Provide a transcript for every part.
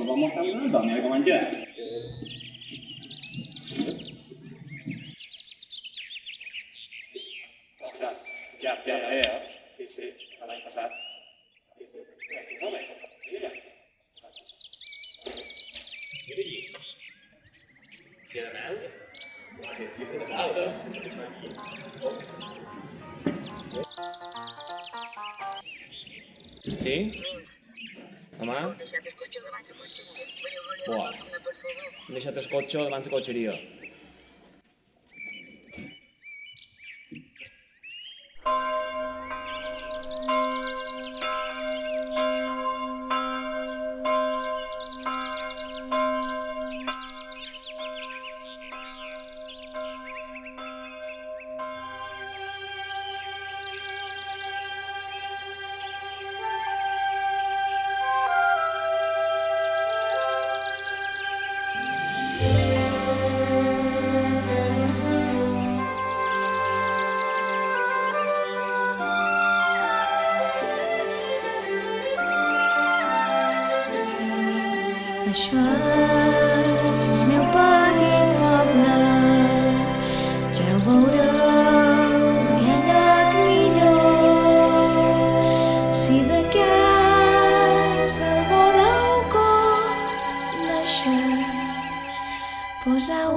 Vamos caminando, no hay que manchar. Ja, sí, sí, l'any passat. Sí, sí. No, mira allí. Què de mel? Sí? Home? Heu deixat el cotxe davant la cotxeria. Veniu a tornar, per favor. Hem deixat el cotxe davant la cotxeria. Això és el meu petit poble, ja ho veureu, no hi ha lloc millor. Si de casa el voleu conèixer, poseu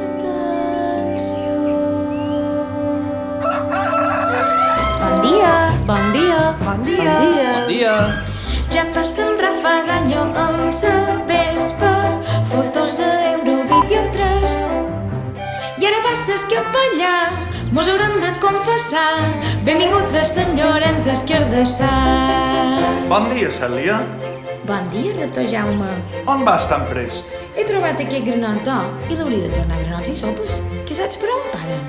atenció. Bon dia! Bon dia! Bon dia! Bon dia! Ja passa el Rafagallo amb sa vespa, fotos a Eurovídeo 3. I ara passa el capellà, mos hauran de confessar. Benvinguts a Sant Llorenç d'Esquerdassà. Bon dia, Cèlia. Bon dia, Reto Jaume. On vas tan prest? He trobat aquest granot d'or i l'hauria de tornar a granots i sopes. Què saps per on paren?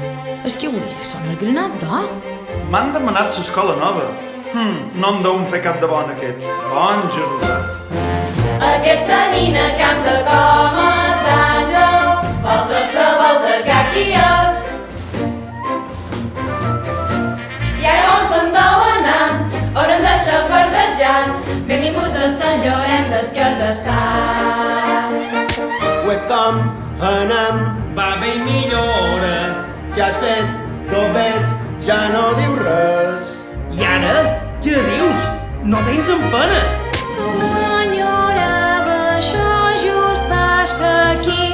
És que avui ja són el granot d'or. M'han demanat l'escola nova. No em deuen fer cap de bon aquests. Bon Jesusat. Aquesta nina canta com els àngels, pel tros se vol de caquies. I ara on se'n deu anar, hauran de xafardejar. Benvinguts a Sant Llorenç d'Esquerdassà. Ué, com anem? Va bé i millora. Què has fet? Tot ves, ja no diu res. I ara? Què dius? No tens empena! Com enyorava, això just passa aquí.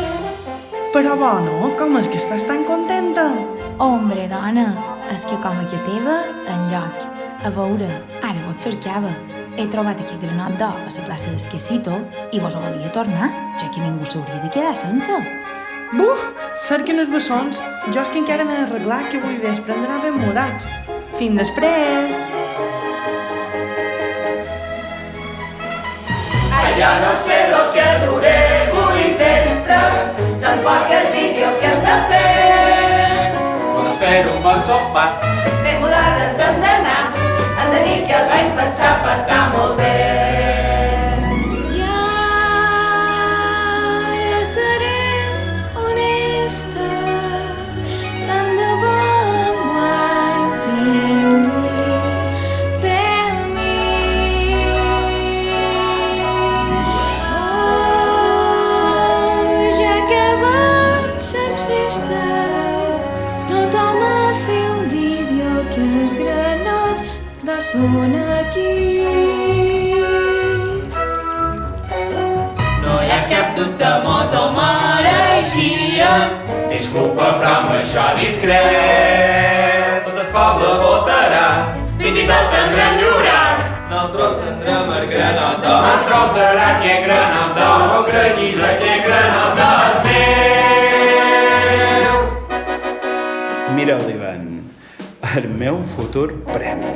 Però bueno, com és que estàs tan contenta? Hombre, dona, és que com a que teva, enlloc. A veure, ara vos cercava. He trobat aquest granot d'or a la plaça d'Esquecito i vos ho volia tornar, ja que ningú s'hauria de quedar sense. Cerquen els bessons. Jo és que encara m'he d'arreglar que avui vespre hem d'anar ben mudats. Fins després! Jo no sé lo que duré avui vespre, tampoc el vídeo que hem de fer. Us espero un bon sopar. Ben mudades hem d'anar, hem de dir que l'any passat va estar molt bé. I ara seré honesta, tant de bon guany tingui premi. Oh, ja acaben ses festes, tothom a fer un vídeo que els granots de són aquí. No hi ha cap dubte, mos ho mereixíem. Disculpa, però amb això discret. Tot el poble votarà. Fins i tot tindran jurat. Nosaltres tindrem el granot d'or. Nostre serà aquest granot d'or. No creguis aquest granot d'or meu. Mira, l'Ivan, el meu futur premi.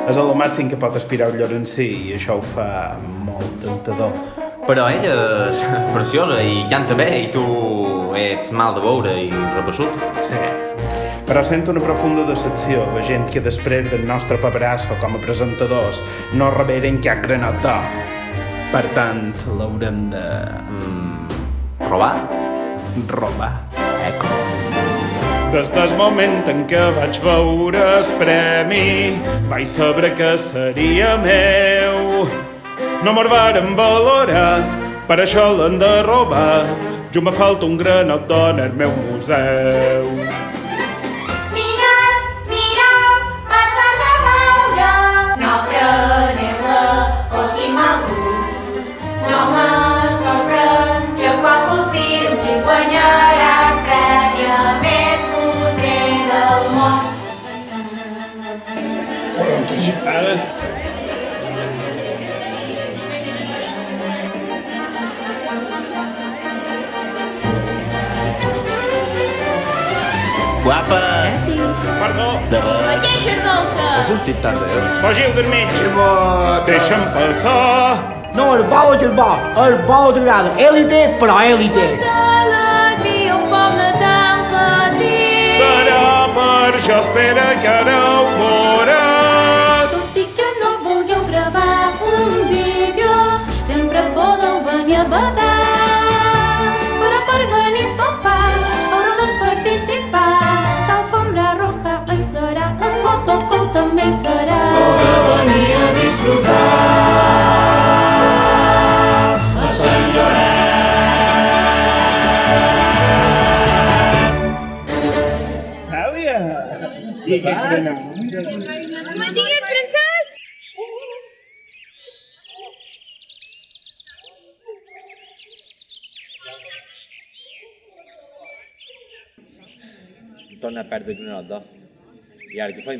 És el màxim que pot aspirar un llorencí i això ho fa molt tentador. Però ella és preciosa i canta bé i tu ets mal de veure i repassut. Sí, però sento una profunda decepció veient que després del nostre paperasso com a presentadors no reveren cap granot d'or. Per tant, l'haurem de... Robar? Robar, eco. Des del moment en què vaig veure el premi, vaig saber que seria meu. No me'l varen valorar, per això l'han de robar. Jo me falta un granot d'or en el meu museu. Nines, mireu, deixar de veure. No freneu la o quin mal gust. No me sorprèn que un cop ho filmi guanyaràs prèmia més cutre del món. Guapa! Gràcies. Perdó, Mateixes dolces! Sortit tard, vagi del mig. Deixa'm passar. No, el bo és el bo. El bo t'agrada. Élite, però élite. D'alegria, un poble tan petit. Serà per això, espera que ara ho veuràs. Tot i que no vulgueu gravar un vídeo, sempre podeu venir a badar. Però per venir a sopar haureu de participar. L'alfombra roja hi serà, les fotocol també hi serà. Venir a disfrutar a Sant Torna a perdre el granot d'or. I ara què fem?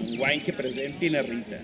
Un guany que presentin a Rita.